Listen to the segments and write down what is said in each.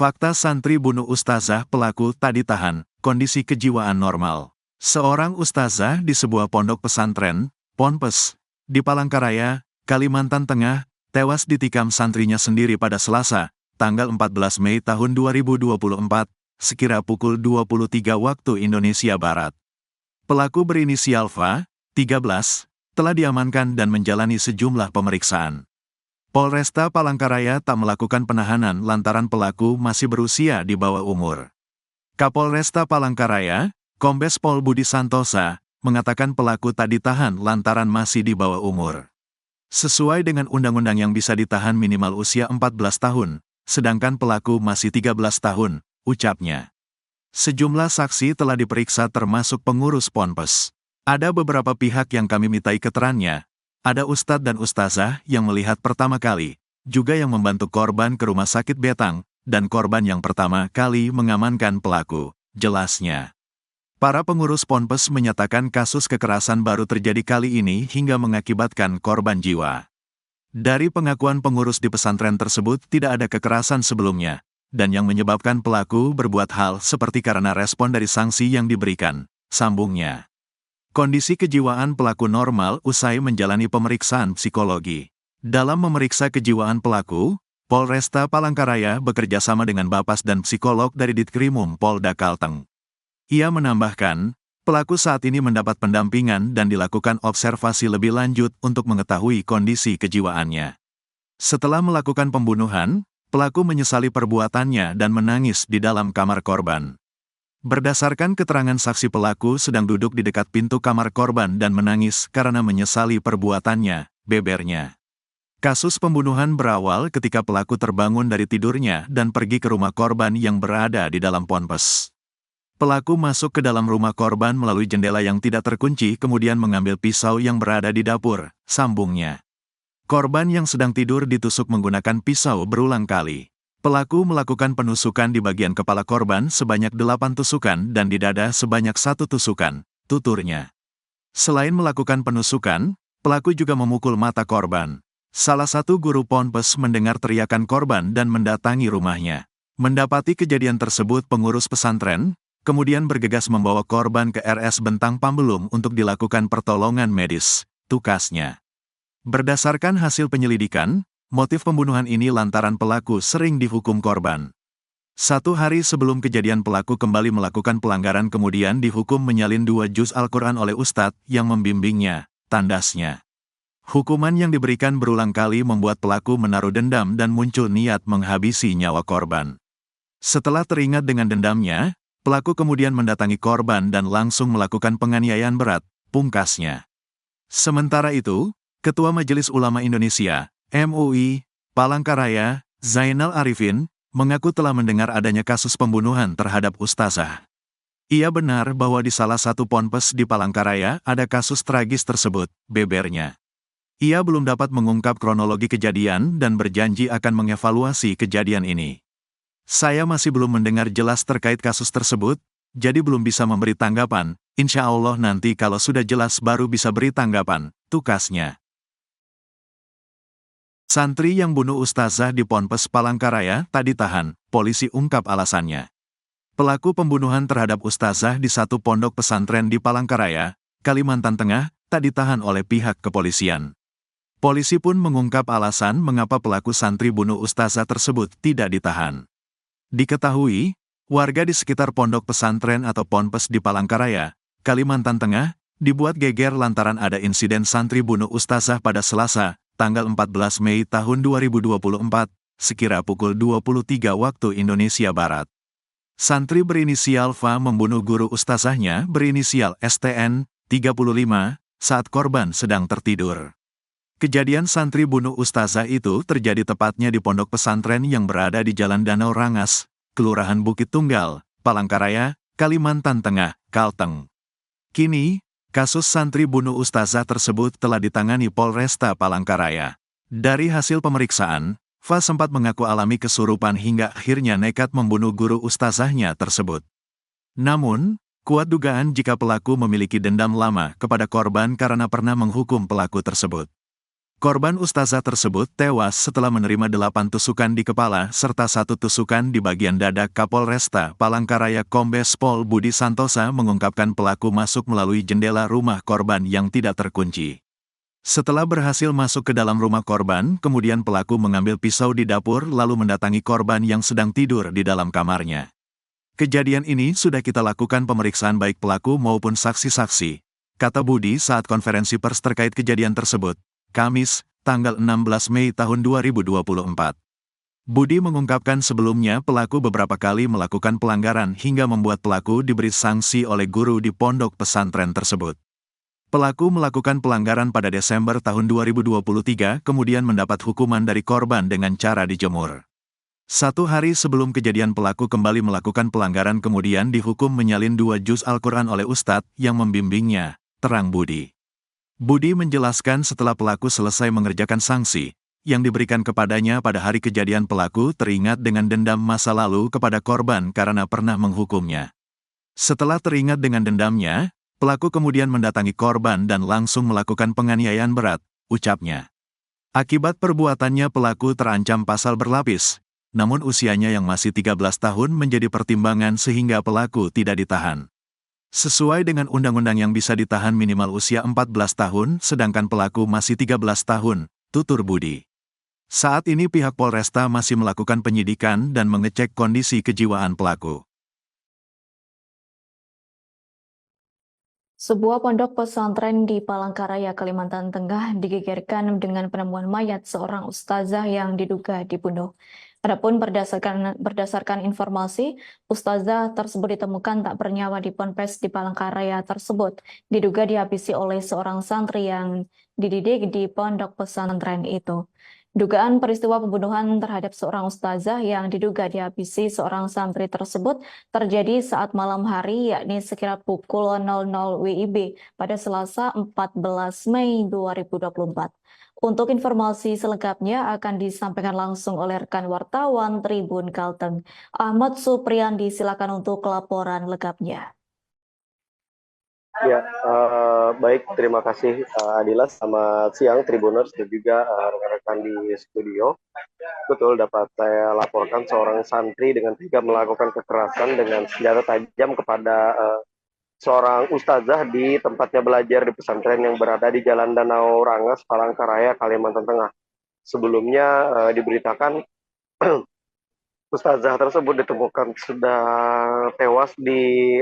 Fakta santri bunuh ustazah pelaku tak ditahan, kondisi kejiwaan normal. Seorang ustazah di sebuah pondok pesantren, Ponpes, di Palangkaraya, Kalimantan Tengah, tewas ditikam santrinya sendiri pada Selasa, tanggal 14 Mei tahun 2024, sekira pukul 23 waktu Indonesia Barat. Pelaku berinisial FA, 13, telah diamankan dan menjalani sejumlah pemeriksaan. Polresta Palangkaraya tak melakukan penahanan lantaran pelaku masih berusia di bawah umur. Kapolresta Palangkaraya, Kombes Pol Budi Santosa, mengatakan pelaku tak ditahan lantaran masih di bawah umur. Sesuai dengan undang-undang yang bisa ditahan minimal usia 14 tahun, sedangkan pelaku masih 13 tahun, ucapnya. Sejumlah saksi telah diperiksa termasuk pengurus Ponpes. Ada beberapa pihak yang kami mintai keterangannya. Ada ustadz dan ustazah yang melihat pertama kali, juga yang membantu korban ke rumah sakit Betang, dan korban yang pertama kali mengamankan pelaku, jelasnya. Para pengurus Ponpes menyatakan kasus kekerasan baru terjadi kali ini hingga mengakibatkan korban jiwa. Dari pengakuan pengurus di pesantren tersebut tidak ada kekerasan sebelumnya, dan yang menyebabkan pelaku berbuat hal seperti karena respon dari sanksi yang diberikan, sambungnya. Kondisi kejiwaan pelaku normal usai menjalani pemeriksaan psikologi. Dalam memeriksa kejiwaan pelaku, Polresta Palangkaraya bekerja sama dengan Bapas dan psikolog dari Ditkrimum Polda Kalteng. Ia menambahkan, pelaku saat ini mendapat pendampingan dan dilakukan observasi lebih lanjut untuk mengetahui kondisi kejiwaannya. Setelah melakukan pembunuhan, pelaku menyesali perbuatannya dan menangis di dalam kamar korban. Berdasarkan keterangan saksi, pelaku sedang duduk di dekat pintu kamar korban dan menangis karena menyesali perbuatannya, bebernya. Kasus pembunuhan berawal ketika pelaku terbangun dari tidurnya dan pergi ke rumah korban yang berada di dalam Ponpes. Pelaku masuk ke dalam rumah korban melalui jendela yang tidak terkunci kemudian mengambil pisau yang berada di dapur, sambungnya. Korban yang sedang tidur ditusuk menggunakan pisau berulang kali. Pelaku melakukan penusukan di bagian kepala korban sebanyak 8 tusukan dan di dada sebanyak 1 tusukan, tuturnya. Selain melakukan penusukan, pelaku juga memukul mata korban. Salah satu guru Ponpes mendengar teriakan korban dan mendatangi rumahnya. Mendapati kejadian tersebut, pengurus pesantren kemudian bergegas membawa korban ke RS Bentang Pambelum untuk dilakukan pertolongan medis, tukasnya. Berdasarkan hasil penyelidikan, motif pembunuhan ini lantaran pelaku sering dihukum korban. 1 hari sebelum kejadian pelaku kembali melakukan pelanggaran kemudian dihukum menyalin 2 juz Al-Quran oleh ustadz yang membimbingnya, tandasnya. Hukuman yang diberikan berulang kali membuat pelaku menaruh dendam dan muncul niat menghabisi nyawa korban. Setelah teringat dengan dendamnya, pelaku kemudian mendatangi korban dan langsung melakukan penganiayaan berat, pungkasnya. Sementara itu, Ketua Majelis Ulama Indonesia, MUI, Palangkaraya, Zainal Arifin, mengaku telah mendengar adanya kasus pembunuhan terhadap ustazah. Ia benar bahwa di salah satu ponpes di Palangkaraya ada kasus tragis tersebut, bebernya. Ia belum dapat mengungkap kronologi kejadian dan berjanji akan mengevaluasi kejadian ini. Saya masih belum mendengar jelas terkait kasus tersebut, jadi belum bisa memberi tanggapan, insya Allah nanti kalau sudah jelas baru bisa beri tanggapan, tukasnya. Santri yang bunuh ustazah di Ponpes Palangkaraya tak ditahan, polisi ungkap alasannya. Pelaku pembunuhan terhadap ustazah di satu pondok pesantren di Palangkaraya, Kalimantan Tengah, tak ditahan oleh pihak kepolisian. Polisi pun mengungkap alasan mengapa pelaku santri bunuh ustazah tersebut tidak ditahan. Diketahui, warga di sekitar pondok pesantren atau Ponpes di Palangkaraya, Kalimantan Tengah, dibuat geger lantaran ada insiden santri bunuh ustazah pada Selasa, tanggal 14 Mei tahun 2024, sekira pukul 23 waktu Indonesia Barat. Santri berinisial FA membunuh guru ustazahnya berinisial STN, 35, saat korban sedang tertidur. Kejadian santri bunuh ustazah itu terjadi tepatnya di pondok pesantren yang berada di Jalan Danau Rangas, Kelurahan Bukit Tunggal, Palangkaraya, Kalimantan Tengah, Kalteng. Kini, kasus santri bunuh ustazah tersebut telah ditangani Polresta Palangkaraya. Dari hasil pemeriksaan, FA sempat mengaku alami kesurupan hingga akhirnya nekat membunuh guru ustazahnya tersebut. Namun, kuat dugaan jika pelaku memiliki dendam lama kepada korban karena pernah menghukum pelaku tersebut. Korban ustazah tersebut tewas setelah menerima 8 tusukan di kepala serta 1 tusukan di bagian dada. Kapolresta Palangkaraya Kombes Pol Budi Santosa mengungkapkan pelaku masuk melalui jendela rumah korban yang tidak terkunci. Setelah berhasil masuk ke dalam rumah korban, kemudian pelaku mengambil pisau di dapur lalu mendatangi korban yang sedang tidur di dalam kamarnya. Kejadian ini sudah kita lakukan pemeriksaan baik pelaku maupun saksi-saksi, kata Budi saat konferensi pers terkait kejadian tersebut, Kamis, tanggal 16 Mei tahun 2024. Budi mengungkapkan sebelumnya pelaku beberapa kali melakukan pelanggaran hingga membuat pelaku diberi sanksi oleh guru di pondok pesantren tersebut. Pelaku melakukan pelanggaran pada Desember tahun 2023 kemudian mendapat hukuman dari korban dengan cara dijemur. 1 hari sebelum kejadian pelaku kembali melakukan pelanggaran kemudian dihukum menyalin 2 juz Al-Quran oleh ustadz yang membimbingnya, terang Budi. Budi menjelaskan setelah pelaku selesai mengerjakan sanksi yang diberikan kepadanya pada hari kejadian, pelaku teringat dengan dendam masa lalu kepada korban karena pernah menghukumnya. Setelah teringat dengan dendamnya, pelaku kemudian mendatangi korban dan langsung melakukan penganiayaan berat, ucapnya. Akibat perbuatannya pelaku terancam pasal berlapis, namun usianya yang masih 13 tahun menjadi pertimbangan sehingga pelaku tidak ditahan. Sesuai dengan undang-undang yang bisa ditahan minimal usia 14 tahun, sedangkan pelaku masih 13 tahun, tutur Budi. Saat ini pihak Polresta masih melakukan penyidikan dan mengecek kondisi kejiwaan pelaku. Sebuah pondok pesantren di Palangkaraya, Kalimantan Tengah digegerkan dengan penemuan mayat seorang ustazah yang diduga dibunuh. Adapun berdasarkan informasi, ustazah tersebut ditemukan tak bernyawa di ponpes di Palangkaraya tersebut, diduga dihabisi oleh seorang santri yang dididik di pondok pesantren itu. Dugaan peristiwa pembunuhan terhadap seorang ustazah yang diduga dihabisi seorang santri tersebut terjadi saat malam hari, yakni sekitar pukul 00 WIB pada Selasa 14 Mei 2024. Untuk informasi selengkapnya akan disampaikan langsung oleh rekan wartawan Tribun Kalteng, Ahmad Supriyandi. Silakan untuk laporan lengkapnya. Ya, baik. Terima kasih Adila. Selamat siang Tribuners dan juga rekan-rekan di studio. Betul, dapat saya laporkan seorang santri dengan tega melakukan kekerasan dengan senjata tajam kepada seorang ustazah di tempatnya belajar di pesantren yang berada di Jalan Danau Rangas, Palangkaraya, Kalimantan Tengah. Sebelumnya diberitakan ustazah tersebut ditemukan sudah tewas di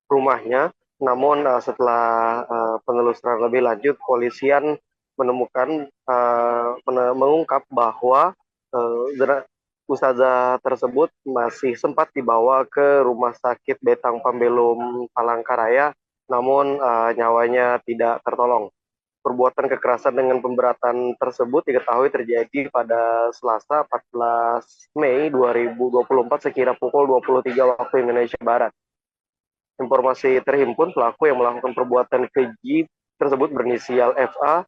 rumahnya. Namun setelah penelusuran lebih lanjut, polisian menemukan mengungkap bahwa ustazah tersebut masih sempat dibawa ke Rumah Sakit Betang Pambelum Palangkaraya, namun nyawanya tidak tertolong. Perbuatan kekerasan dengan pemberatan tersebut diketahui terjadi pada Selasa 14 Mei 2024 sekira pukul 23 waktu Indonesia Barat. Informasi terhimpun, pelaku yang melakukan perbuatan keji tersebut berinisial FA,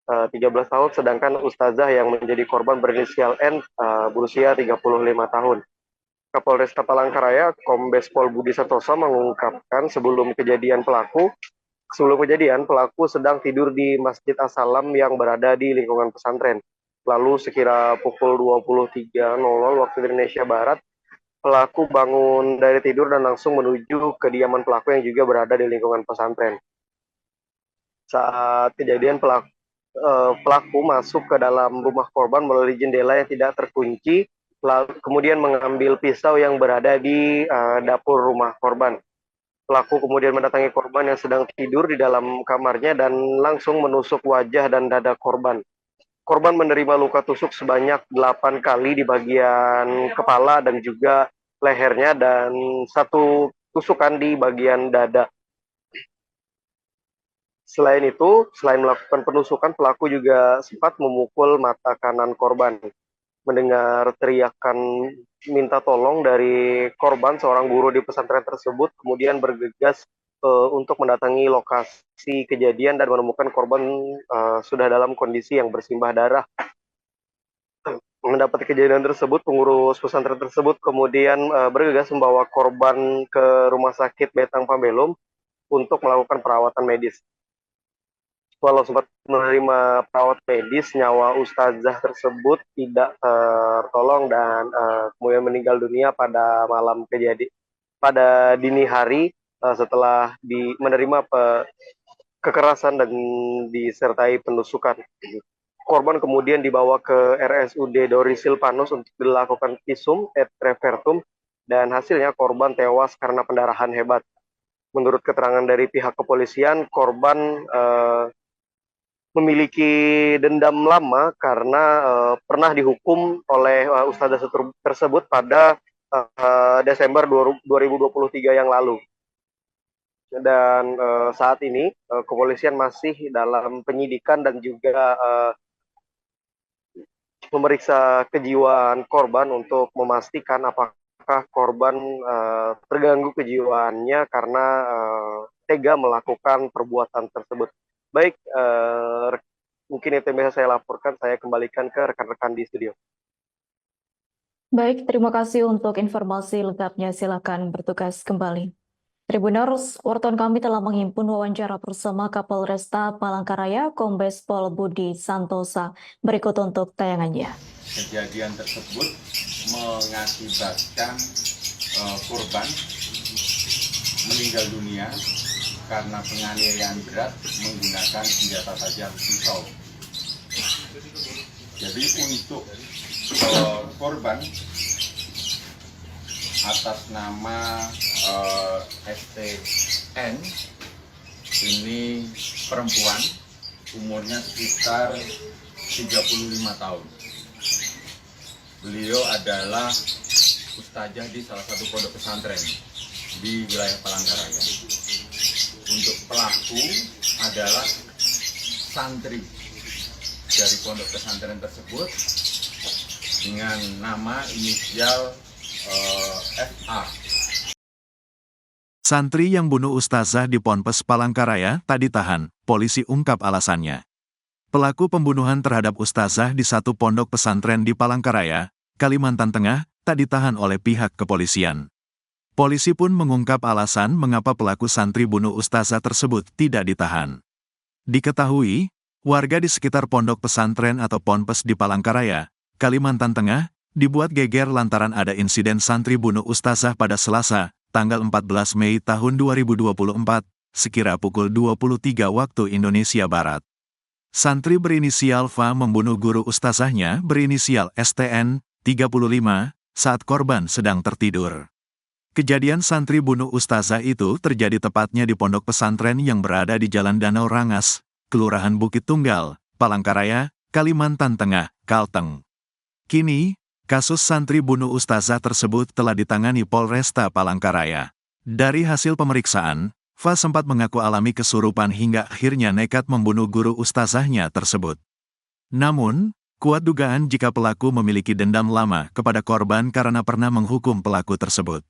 13 tahun, sedangkan ustazah yang menjadi korban berinisial N, berusia 35 tahun. Kapolresta Palangkaraya, Kombes Pol Budi Santosa mengungkapkan sebelum kejadian pelaku sedang tidur di Masjid As-Salam yang berada di lingkungan pesantren. Lalu sekira pukul 23.00 waktu Indonesia Barat, pelaku bangun dari tidur dan langsung menuju kediaman pelaku yang juga berada di lingkungan pesantren. Saat kejadian pelaku masuk ke dalam rumah korban melalui jendela yang tidak terkunci, kemudian mengambil pisau yang berada di dapur rumah korban. Pelaku kemudian mendatangi korban yang sedang tidur di dalam kamarnya dan langsung menusuk wajah dan dada korban. Korban menerima luka tusuk sebanyak 8 kali di bagian kepala dan juga lehernya dan 1 tusukan di bagian dada. Selain itu, selain melakukan penusukan, pelaku juga sempat memukul mata kanan korban. Mendengar teriakan minta tolong dari korban, seorang guru di pesantren tersebut kemudian bergegas untuk mendatangi lokasi kejadian dan menemukan korban sudah dalam kondisi yang bersimbah darah. Mendapat kejadian tersebut, pengurus pesantren tersebut kemudian bergegas membawa korban ke Rumah Sakit Betang Pambelum untuk melakukan perawatan medis. Walau sempat menerima perawat medis, nyawa ustazah tersebut tidak tertolong dan kemudian meninggal dunia pada malam kejadian pada dini hari setelah menerima kekerasan dan disertai penusukan. Korban kemudian dibawa ke RSUD Dori Silvanus untuk dilakukan visum et repertum dan hasilnya korban tewas karena pendarahan hebat. Menurut keterangan dari pihak kepolisian, korban memiliki dendam lama karena pernah dihukum oleh ustazah tersebut pada Desember 2023 yang lalu. Dan saat ini kepolisian masih dalam penyidikan dan juga memeriksa kejiwaan korban untuk memastikan apakah korban terganggu kejiwaannya karena tega melakukan perbuatan tersebut. Baik, mungkin itu yang bisa saya laporkan. Saya kembalikan ke rekan-rekan di studio. Baik, terima kasih untuk informasi lengkapnya. Silakan bertugas kembali. Tribuners, wartawan kami telah menghimpun wawancara bersama Kapolresta Palangkaraya, Kombes Pol Budi Santosa. Berikut untuk tayangannya. Kejadian tersebut mengakibatkan korban meninggal dunia karena penganiayaan berat menggunakan senjata tajam pisau. Jadi untuk korban atas nama STN ini perempuan, umurnya sekitar 35 tahun. Beliau adalah ustazah di salah satu pondok pesantren di wilayah Palangkaraya. Untuk pelaku adalah santri dari pondok pesantren tersebut dengan nama inisial FA. Santri yang bunuh ustazah di Ponpes Palangkaraya tak ditahan, polisi ungkap alasannya. Pelaku pembunuhan terhadap ustazah di satu pondok pesantren di Palangkaraya, Kalimantan Tengah, tak ditahan oleh pihak kepolisian. Polisi pun mengungkap alasan mengapa pelaku santri bunuh ustazah tersebut tidak ditahan. Diketahui, warga di sekitar pondok pesantren atau Ponpes di Palangkaraya, Kalimantan Tengah, dibuat geger lantaran ada insiden santri bunuh ustazah pada Selasa, tanggal 14 Mei tahun 2024, sekira pukul 23 waktu Indonesia Barat. Santri berinisial FA membunuh guru ustazahnya berinisial STN, 35, saat korban sedang tertidur. Kejadian santri bunuh ustazah itu terjadi tepatnya di pondok pesantren yang berada di Jalan Danau Rangas, Kelurahan Bukit Tunggal, Palangkaraya, Kalimantan Tengah, Kalteng. Kini, kasus santri bunuh ustazah tersebut telah ditangani Polresta Palangkaraya. Dari hasil pemeriksaan, FA sempat mengaku alami kesurupan hingga akhirnya nekat membunuh guru ustazahnya tersebut. Namun, kuat dugaan jika pelaku memiliki dendam lama kepada korban karena pernah menghukum pelaku tersebut.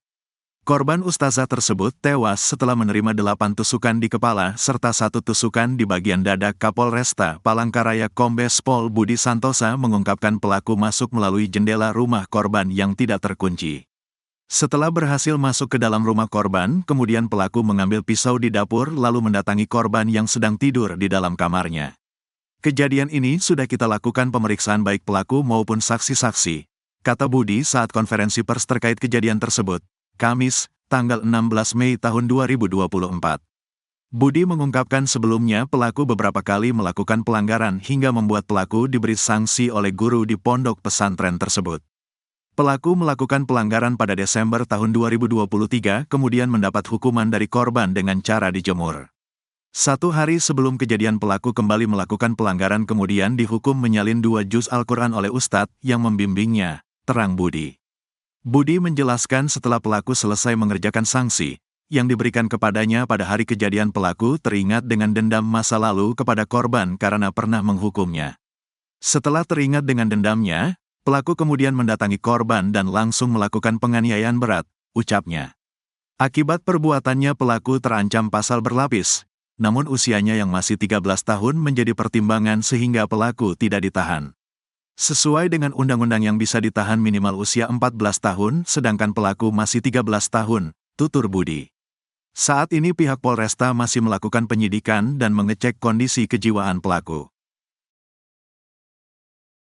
Korban ustazah tersebut tewas setelah menerima 8 tusukan di kepala serta 1 tusukan di bagian dada. Kapolresta Palangkaraya Kombes Pol Budi Santosa mengungkapkan pelaku masuk melalui jendela rumah korban yang tidak terkunci. Setelah berhasil masuk ke dalam rumah korban, kemudian pelaku mengambil pisau di dapur lalu mendatangi korban yang sedang tidur di dalam kamarnya. Kejadian ini sudah kita lakukan pemeriksaan baik pelaku maupun saksi-saksi, kata Budi saat konferensi pers terkait kejadian tersebut, Kamis, tanggal 16 Mei tahun 2024. Budi mengungkapkan sebelumnya pelaku beberapa kali melakukan pelanggaran hingga membuat pelaku diberi sanksi oleh guru di pondok pesantren tersebut. Pelaku melakukan pelanggaran pada Desember tahun 2023 kemudian mendapat hukuman dari korban dengan cara dijemur. 1 hari sebelum kejadian pelaku kembali melakukan pelanggaran kemudian dihukum menyalin 2 juz Al-Quran oleh ustadz yang membimbingnya, terang Budi. Budi menjelaskan setelah pelaku selesai mengerjakan sanksi yang diberikan kepadanya pada hari kejadian, pelaku teringat dengan dendam masa lalu kepada korban karena pernah menghukumnya. Setelah teringat dengan dendamnya, pelaku kemudian mendatangi korban dan langsung melakukan penganiayaan berat, ucapnya. Akibat perbuatannya pelaku terancam pasal berlapis, namun usianya yang masih 13 tahun menjadi pertimbangan sehingga pelaku tidak ditahan. Sesuai dengan undang-undang yang bisa ditahan minimal usia 14 tahun, sedangkan pelaku masih 13 tahun, tutur Budi. Saat ini pihak Polresta masih melakukan penyidikan dan mengecek kondisi kejiwaan pelaku.